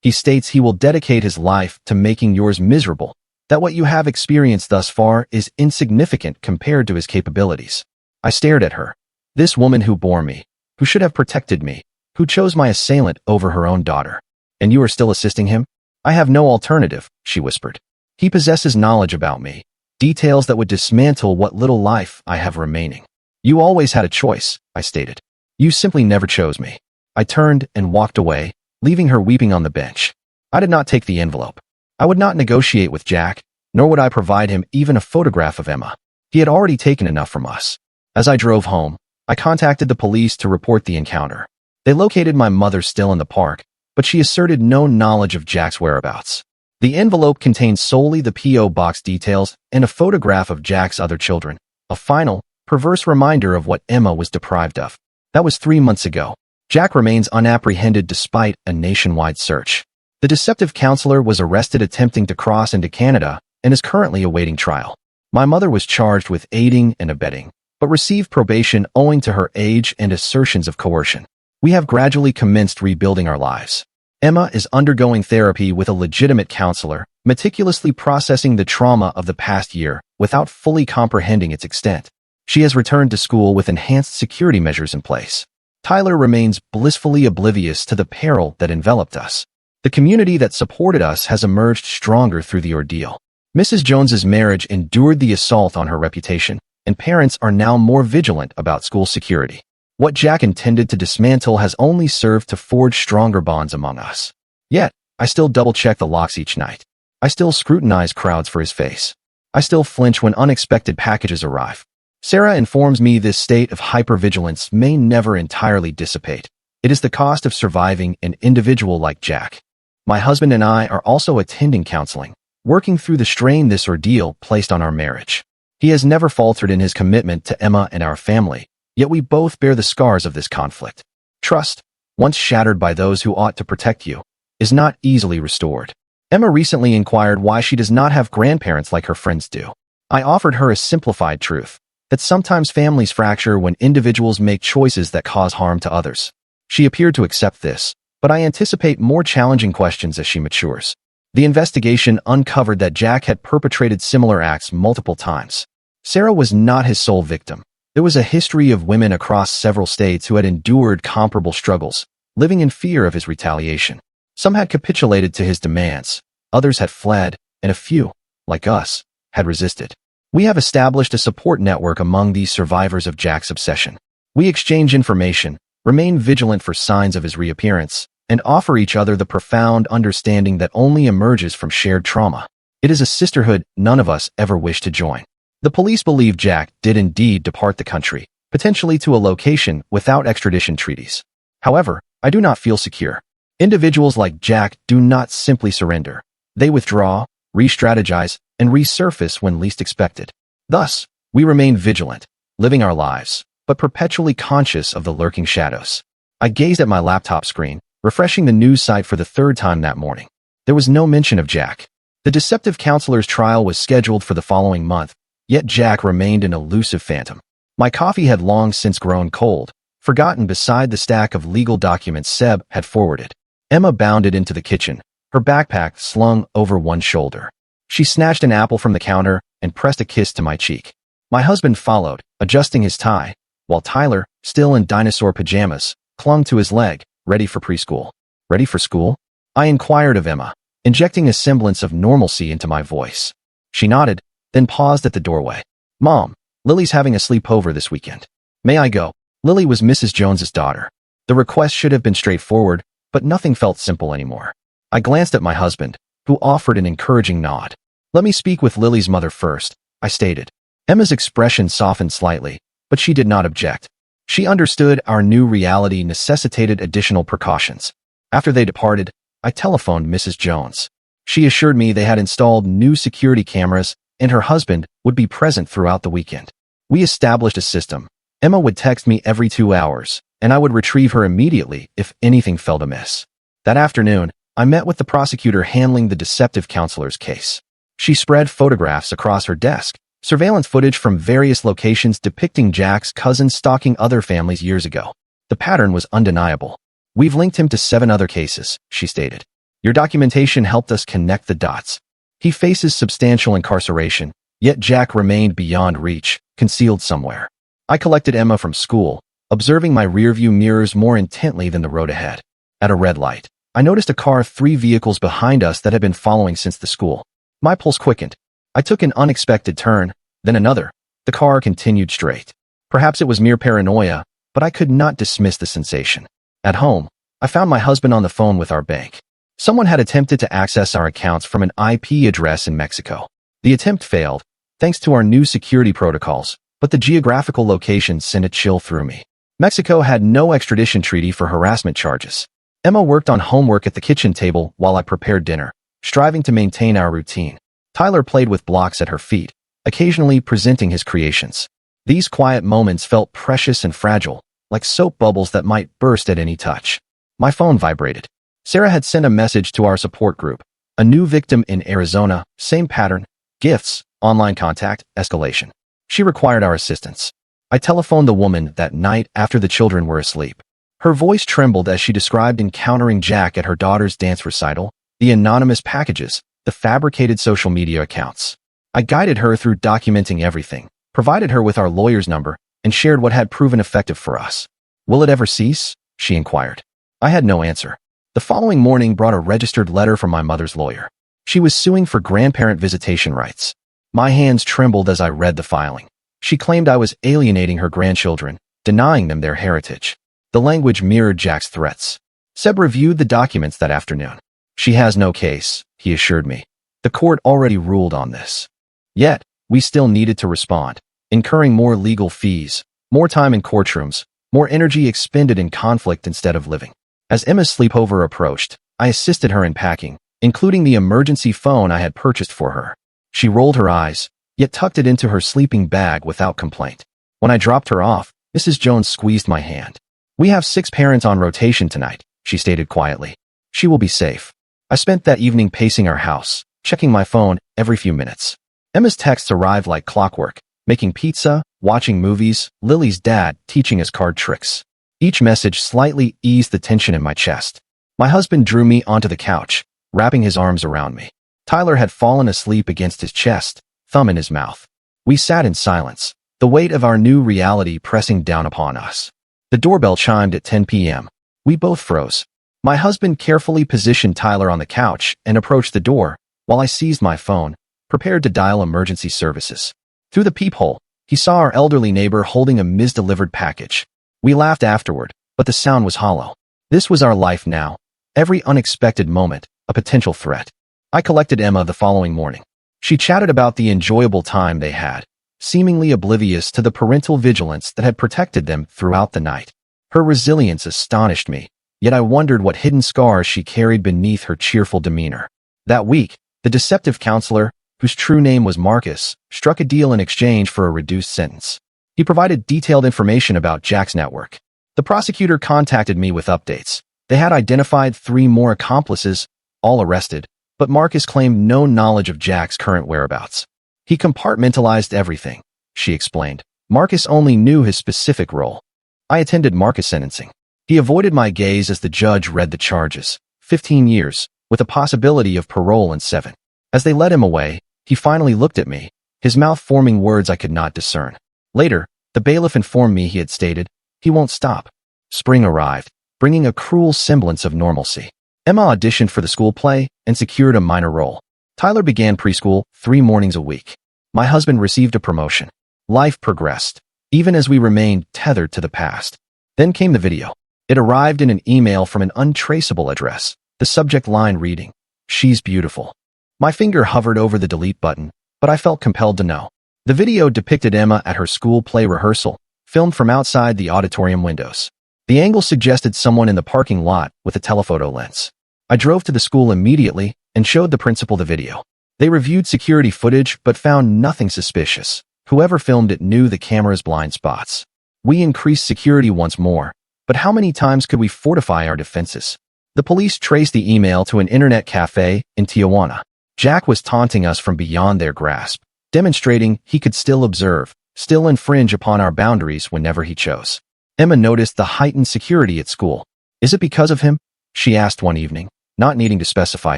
Speaker 1: "He states he will dedicate his life to making yours miserable, that what you have experienced thus far is insignificant compared to his capabilities." I stared at her. This woman who bore me, who should have protected me, who chose my assailant over her own daughter. "And you are still assisting him?" "I have no alternative," she whispered. "He possesses knowledge about me, details that would dismantle what little life I have remaining." "You always had a choice," I stated. "You simply never chose me." I turned and walked away, leaving her weeping on the bench. I did not take the envelope. I would not negotiate with Jack, nor would I provide him even a photograph of Emma. He had already taken enough from us. As I drove home, I contacted the police to report the encounter. They located my mother still in the park, but she asserted no knowledge of Jack's whereabouts. The envelope contained solely the P.O. box details and a photograph of Jack's other children, a final, perverse reminder of what Emma was deprived of. That was 3 months ago. Jack remains unapprehended despite a nationwide search. The deceptive counselor was arrested attempting to cross into Canada and is currently awaiting trial. My mother was charged with aiding and abetting, but received probation owing to her age and assertions of coercion. We have gradually commenced rebuilding our lives. Emma is undergoing therapy with a legitimate counselor, meticulously processing the trauma of the past year without fully comprehending its extent. She has returned to school with enhanced security measures in place. Tyler remains blissfully oblivious to the peril that enveloped us. The community that supported us has emerged stronger through the ordeal. Mrs. Jones's marriage endured the assault on her reputation, and parents are now more vigilant about school security. What Jack intended to dismantle has only served to forge stronger bonds among us. Yet, I still double-check the locks each night. I still scrutinize crowds for his face. I still flinch when unexpected packages arrive. Sarah informs me this state of hypervigilance may never entirely dissipate. It is the cost of surviving an individual like Jack. My husband and I are also attending counseling, working through the strain this ordeal placed on our marriage. He has never faltered in his commitment to Emma and our family, yet we both bear the scars of this conflict. Trust, once shattered by those who ought to protect you, is not easily restored. Emma recently inquired why she does not have grandparents like her friends do. I offered her a simplified truth, that sometimes families fracture when individuals make choices that cause harm to others. She appeared to accept this, but I anticipate more challenging questions as she matures. The investigation uncovered that Jack had perpetrated similar acts multiple times. Sarah was not his sole victim. There was a history of women across several states who had endured comparable struggles, living in fear of his retaliation. Some had capitulated to his demands, others had fled, and a few, like us, had resisted. We have established a support network among these survivors of Jack's obsession. We exchange information, remain vigilant for signs of his reappearance, and offer each other the profound understanding that only emerges from shared trauma. It is a sisterhood none of us ever wish to join. The police believe Jack did indeed depart the country, potentially to a location without extradition treaties. However, I do not feel secure. Individuals like Jack do not simply surrender. They withdraw, re-strategize, and resurface when least expected. Thus, we remain vigilant, living our lives, but perpetually conscious of the lurking shadows. I gazed at my laptop screen, refreshing the news site for the third time that morning. There was no mention of Jack. The deceptive counselor's trial was scheduled for the following month, yet Jack remained an elusive phantom. My coffee had long since grown cold, forgotten beside the stack of legal documents Seb had forwarded. Emma bounded into the kitchen, her backpack slung over one shoulder. She snatched an apple from the counter and pressed a kiss to my cheek. My husband followed, adjusting his tie, while Tyler, still in dinosaur pajamas, clung to his leg, ready for preschool. Ready for school? I inquired of Emma, injecting a semblance of normalcy into my voice. She nodded, then paused at the doorway. Mom, Lily's having a sleepover this weekend. May I go? Lily was Mrs. Jones's daughter. The request should have been straightforward, but nothing felt simple anymore. I glanced at my husband, who offered an encouraging nod. Let me speak with Lily's mother first, I stated. Emma's expression softened slightly, but she did not object. She understood our new reality necessitated additional precautions. After they departed, I telephoned Mrs. Jones. She assured me they had installed new security cameras and her husband would be present throughout the weekend. We established a system. Emma would text me every 2 hours, and I would retrieve her immediately if anything felt amiss. That afternoon, I met with the prosecutor handling the deceptive counselor's case. She spread photographs across her desk, surveillance footage from various locations depicting Jack's cousin stalking other families years ago. The pattern was undeniable. We've linked him to 7 other cases, she stated. Your documentation helped us connect the dots. He faces substantial incarceration, yet Jack remained beyond reach, concealed somewhere. I collected Emma from school, observing my rearview mirrors more intently than the road ahead. At a red light, I noticed a car 3 vehicles behind us that had been following since the school. My pulse quickened. I took an unexpected turn, then another. The car continued straight. Perhaps it was mere paranoia, but I could not dismiss the sensation. At home, I found my husband on the phone with our bank. Someone had attempted to access our accounts from an IP address in Mexico. The attempt failed, thanks to our new security protocols, but the geographical location sent a chill through me. Mexico had no extradition treaty for harassment charges. Emma worked on homework at the kitchen table while I prepared dinner, striving to maintain our routine. Tyler played with blocks at her feet, occasionally presenting his creations. These quiet moments felt precious and fragile, like soap bubbles that might burst at any touch. My phone vibrated. Sarah had sent a message to our support group. A new victim in Arizona, same pattern, gifts, online contact, escalation. She required our assistance. I telephoned the woman that night after the children were asleep. Her voice trembled as she described encountering Jack at her daughter's dance recital, the anonymous packages, the fabricated social media accounts. I guided her through documenting everything, provided her with our lawyer's number, and shared what had proven effective for us. Will it ever cease? She inquired. I had no answer. The following morning brought a registered letter from my mother's lawyer. She was suing for grandparent visitation rights. My hands trembled as I read the filing. She claimed I was alienating her grandchildren, denying them their heritage. The language mirrored Jack's threats. Seb reviewed the documents that afternoon. She has no case, he assured me. The court already ruled on this. Yet, we still needed to respond, incurring more legal fees, more time in courtrooms, more energy expended in conflict instead of living. As Emma's sleepover approached, I assisted her in packing, including the emergency phone I had purchased for her. She rolled her eyes, yet tucked it into her sleeping bag without complaint. When I dropped her off, Mrs. Jones squeezed my hand. We have 6 parents on rotation tonight, she stated quietly. She will be safe. I spent that evening pacing our house, checking my phone every few minutes. Emma's texts arrived like clockwork, making pizza, watching movies, Lily's dad teaching us card tricks. Each message slightly eased the tension in my chest. My husband drew me onto the couch, wrapping his arms around me. Tyler had fallen asleep against his chest, thumb in his mouth. We sat in silence, the weight of our new reality pressing down upon us. The doorbell chimed at 10 p.m. We both froze. My husband carefully positioned Tyler on the couch and approached the door, while I seized my phone, prepared to dial emergency services. Through the peephole, he saw our elderly neighbor holding a misdelivered package. We laughed afterward, but the sound was hollow. This was our life now. Every unexpected moment, a potential threat. I collected Emma the following morning. She chatted about the enjoyable time they had, seemingly oblivious to the parental vigilance that had protected them throughout the night. Her resilience astonished me, yet I wondered what hidden scars she carried beneath her cheerful demeanor. That week, the deceptive counselor, whose true name was Marcus, struck a deal in exchange for a reduced sentence. He provided detailed information about Jack's network. The prosecutor contacted me with updates. They had identified 3 more accomplices, all arrested, but Marcus claimed no knowledge of Jack's current whereabouts. He compartmentalized everything, she explained. Marcus only knew his specific role. I attended Marcus' sentencing. He avoided my gaze as the judge read the charges, 15 years, with a possibility of parole in 7. As they led him away, he finally looked at me, his mouth forming words I could not discern. Later, the bailiff informed me he had stated, "He won't stop." Spring arrived, bringing a cruel semblance of normalcy. Emma auditioned for the school play and secured a minor role. Tyler began preschool 3 mornings a week. My husband received a promotion. Life progressed, even as we remained tethered to the past. Then came the video. It arrived in an email from an untraceable address, the subject line reading, "She's beautiful." My finger hovered over the delete button, but I felt compelled to know. The video depicted Emma at her school play rehearsal, filmed from outside the auditorium windows. The angle suggested someone in the parking lot with a telephoto lens. I drove to the school immediately and showed the principal the video. They reviewed security footage but found nothing suspicious. Whoever filmed it knew the camera's blind spots. We increased security once more, but how many times could we fortify our defenses? The police traced the email to an internet cafe in Tijuana. Jack was taunting us from beyond their grasp, demonstrating he could still observe, still infringe upon our boundaries whenever he chose. Emma noticed the heightened security at school. "Is it because of him?" she asked one evening, not needing to specify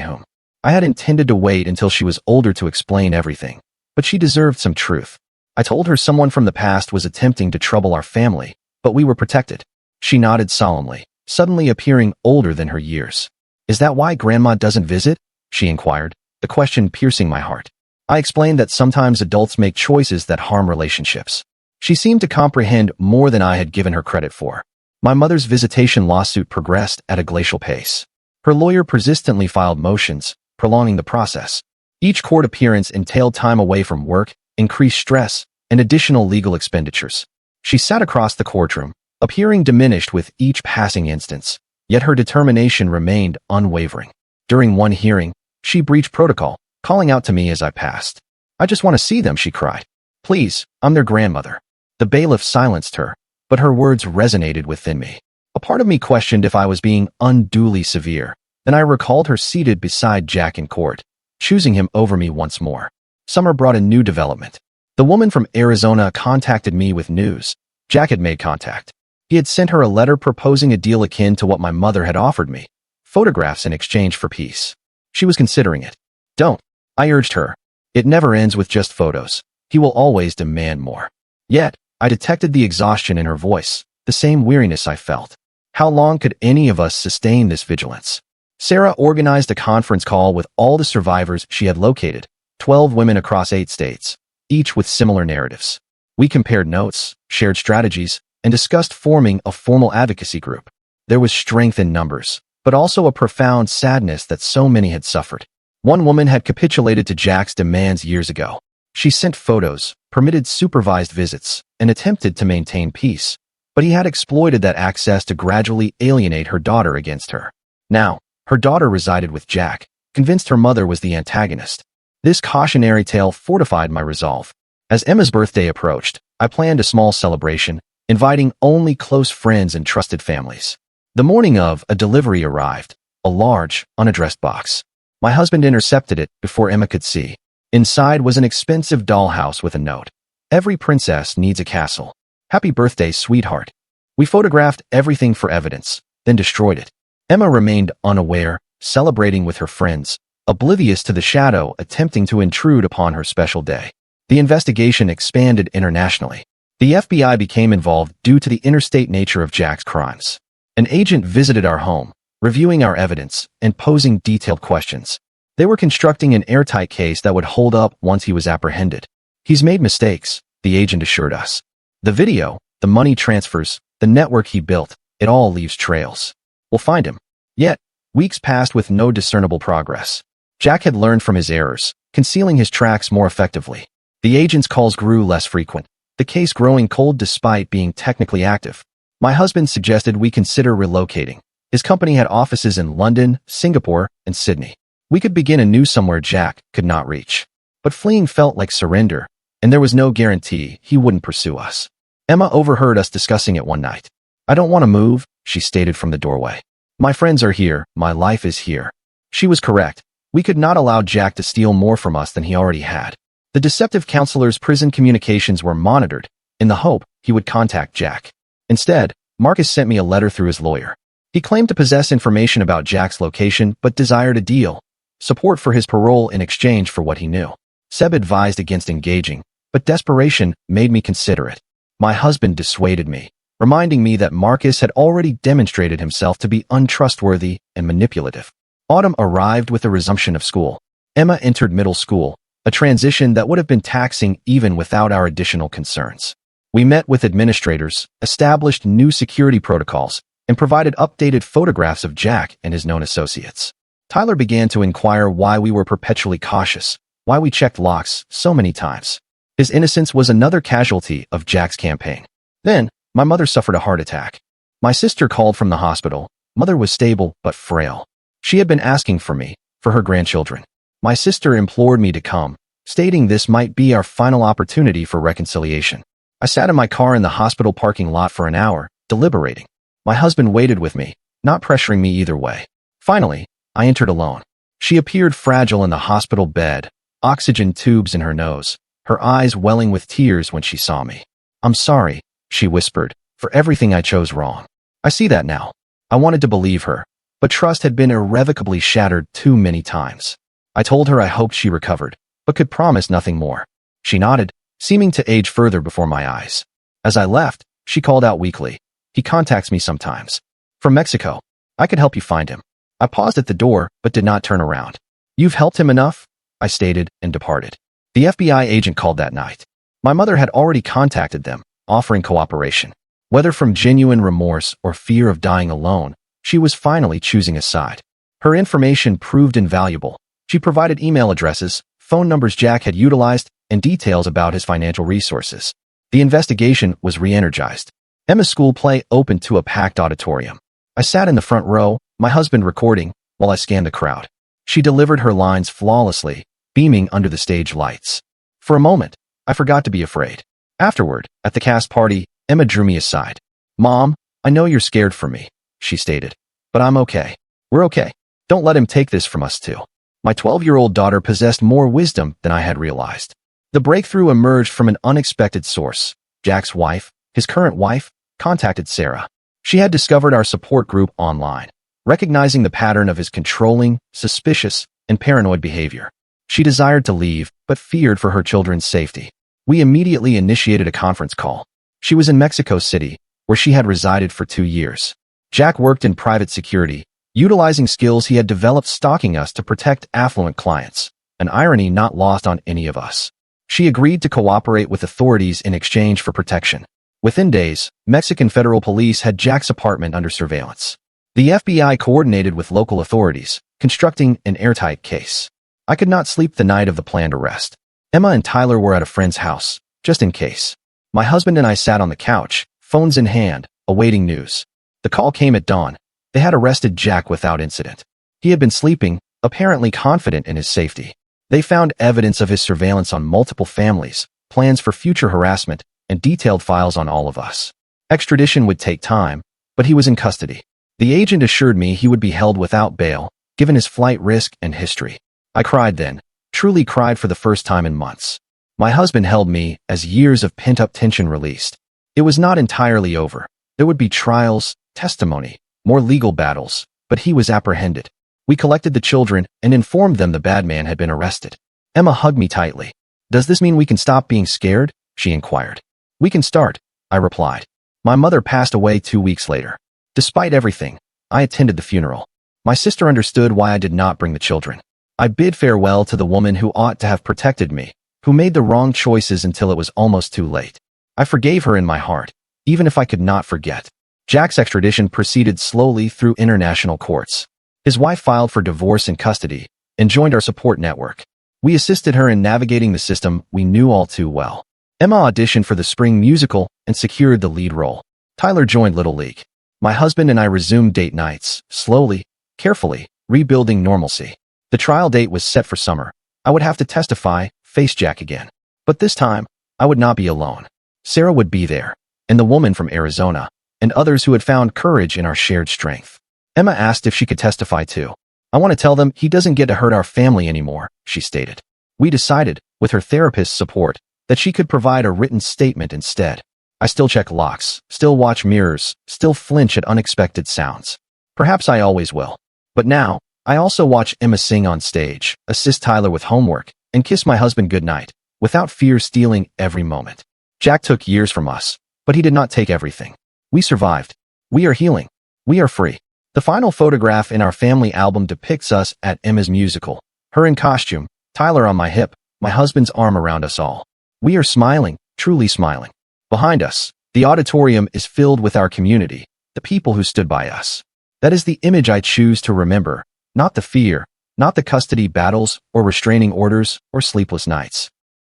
Speaker 1: whom. I had intended to wait until she was older to explain everything, but she deserved some truth. I told her someone from the past was attempting to trouble our family, but we were protected. She nodded solemnly, suddenly appearing older than her years. "Is that why Grandma doesn't visit?" she inquired, the question piercing my heart. I explained that sometimes adults make choices that harm relationships. She seemed to comprehend more than I had given her credit for. My mother's visitation lawsuit progressed at a glacial pace. Her lawyer persistently filed motions, prolonging the process. Each court appearance entailed time away from work, increased stress, and additional legal expenditures. She sat across the courtroom, appearing diminished with each passing instance, yet her determination remained unwavering. During one hearing, she breached protocol, calling out to me as I passed. "I just want to see them," she cried. "Please, I'm their grandmother." The bailiff silenced her, but her words resonated within me. A part of me questioned if I was being unduly severe. Then I recalled her seated beside Jack in court, choosing him over me once more. Summer brought a new development. The woman from Arizona contacted me with news. Jack had made contact. He had sent her a letter proposing a deal akin to what my mother had offered me, photographs in exchange for peace. She was considering it. "Don't," I urged her. "It never ends with just photos. He will always demand more." Yet, I detected the exhaustion in her voice, the same weariness I felt. How long could any of us sustain this vigilance? Sarah organized a conference call with all the survivors she had located, 12 women across 8 states, each with similar narratives. We compared notes, shared strategies, and discussed forming a formal advocacy group. There was strength in numbers, but also a profound sadness that so many had suffered. One woman had capitulated to Jack's demands years ago. She sent photos, permitted supervised visits, and attempted to maintain peace, but he had exploited that access to gradually alienate her daughter against her. Now, her daughter resided with Jack, convinced her mother was the antagonist. This cautionary tale fortified my resolve. As Emma's birthday approached, I planned a small celebration, inviting only close friends and trusted families. The morning of, a delivery arrived, a large, unaddressed box. My husband intercepted it before Emma could see. Inside was an expensive dollhouse with a note. Every princess needs a castle. Happy birthday, sweetheart. We photographed everything for evidence, then destroyed it. Emma remained unaware, celebrating with her friends, oblivious to the shadow attempting to intrude upon her special day. The investigation expanded internationally. The FBI became involved due to the interstate nature of Jack's crimes. An agent visited our home, reviewing our evidence and posing detailed questions. They were constructing an airtight case that would hold up once he was apprehended. He's made mistakes, the agent assured us. The video, the money transfers, the network he built, it all leaves trails. We'll find him. Yet, weeks passed with no discernible progress. Jack had learned from his errors, concealing his tracks more effectively. The agent's calls grew less frequent, the case growing cold despite being technically active. My husband suggested we consider relocating. His company had offices in London, Singapore, and Sydney. We could begin anew somewhere Jack could not reach. But fleeing felt like surrender, and there was no guarantee he wouldn't pursue us. Emma overheard us discussing it one night. I don't want to move, she stated from the doorway. My friends are here, my life is here. She was correct. We could not allow Jack to steal more from us than he already had. The deceptive counselor's prison communications were monitored, in the hope he would contact Jack. Instead, Marcus sent me a letter through his lawyer. He claimed to possess information about Jack's location but desired a deal, support for his parole in exchange for what he knew. Seb advised against engaging, but desperation made me consider it. My husband dissuaded me, reminding me that Marcus had already demonstrated himself to be untrustworthy and manipulative. Autumn arrived with the resumption of school. Emma entered middle school, a transition that would have been taxing even without our additional concerns. We met with administrators, established new security protocols, and provided updated photographs of Jack and his known associates. Tyler began to inquire why we were perpetually cautious, why we checked locks so many times. His innocence was another casualty of Jack's campaign. Then, my mother suffered a heart attack. My sister called from the hospital. Mother was stable but frail. She had been asking for me, for her grandchildren. My sister implored me to come, stating this might be our final opportunity for reconciliation. I sat in my car in the hospital parking lot for an hour, deliberating. My husband waited with me, not pressuring me either way. Finally, I entered alone. She appeared fragile in the hospital bed, oxygen tubes in her nose, her eyes welling with tears when she saw me. I'm sorry, she whispered, for everything I chose wrong. I see that now. I wanted to believe her, but trust had been irrevocably shattered too many times. I told her I hoped she recovered, but could promise nothing more. She nodded, seeming to age further before my eyes. As I left, she called out weakly. He contacts me sometimes. From Mexico. I could help you find him. I paused at the door, but did not turn around. You've helped him enough, I stated and departed. The FBI agent called that night. My mother had already contacted them, offering cooperation. Whether from genuine remorse or fear of dying alone, she was finally choosing a side. Her information proved invaluable. She provided email addresses, phone numbers Jack had utilized, and details about his financial resources. The investigation was re-energized. Emma's school play opened to a packed auditorium. I sat in the front row, my husband recording, while I scanned the crowd. She delivered her lines flawlessly, beaming under the stage lights. For a moment, I forgot to be afraid. Afterward, at the cast party, Emma drew me aside. Mom, I know you're scared for me, she stated. But I'm okay. We're okay. Don't let him take this from us too. My 12-year-old daughter possessed more wisdom than I had realized. The breakthrough emerged from an unexpected source. Jack's wife, his current wife, contacted Sarah. She had discovered our support group online, recognizing the pattern of his controlling, suspicious, and paranoid behavior. She desired to leave, but feared for her children's safety. We immediately initiated a conference call. She was in Mexico City, where she had resided for 2 years. Jack worked in private security, utilizing skills he had developed stalking us to protect affluent clients, an irony not lost on any of us. She agreed to cooperate with authorities in exchange for protection. Within days, Mexican federal police had Jack's apartment under surveillance. The FBI coordinated with local authorities, constructing an airtight case. I could not sleep the night of the planned arrest. Emma and Tyler were at a friend's house, just in case. My husband and I sat on the couch, phones in hand, awaiting news. The call came at dawn. They had arrested Jack without incident. He had been sleeping, apparently confident in his safety. They found evidence of his surveillance on multiple families, plans for future harassment, and detailed files on all of us. Extradition would take time, but he was in custody. The agent assured me he would be held without bail, given his flight risk and history. I cried then, truly cried for the first time in months. My husband held me as years of pent-up tension released. It was not entirely over. There would be trials, testimony, more legal battles, but he was apprehended. We collected the children and informed them the bad man had been arrested. Emma hugged me tightly. "Does this mean we can stop being scared?" she inquired. "We can start," I replied. My mother passed away 2 weeks later. Despite everything, I attended the funeral. My sister understood why I did not bring the children. I bid farewell to the woman who ought to have protected me, who made the wrong choices until it was almost too late. I forgave her in my heart, even if I could not forget. Jack's extradition proceeded slowly through international courts. His wife filed for divorce and custody and joined our support network. We assisted her in navigating the system we knew all too well. Emma auditioned for the spring musical and secured the lead role. Tyler joined Little League. My husband and I resumed date nights, slowly, carefully, rebuilding normalcy. The trial date was set for summer. I would have to testify, face Jack again. But this time, I would not be alone. Sarah would be there, and the woman from Arizona, and others who had found courage in our shared strength. Emma asked if she could testify too. "I want to tell them he doesn't get to hurt our family anymore," she stated. We decided, with her therapist's support, that she could provide a written statement instead. I still check locks, still watch mirrors, still flinch at unexpected sounds. Perhaps I always will. But now, I also watch Emma sing on stage, assist Tyler with homework, and kiss my husband goodnight, without fear stealing every moment. Jack took years from us, but he did not take everything. We survived. We are healing. We are free. The final photograph in our family album depicts us at Emma's musical. Her in costume, Tyler on my hip, my husband's arm around us all. We are smiling, truly smiling. Behind us, the auditorium is filled with our community, the people who stood by us. That is the image I choose to remember, not the fear, not the custody battles or restraining orders or sleepless nights.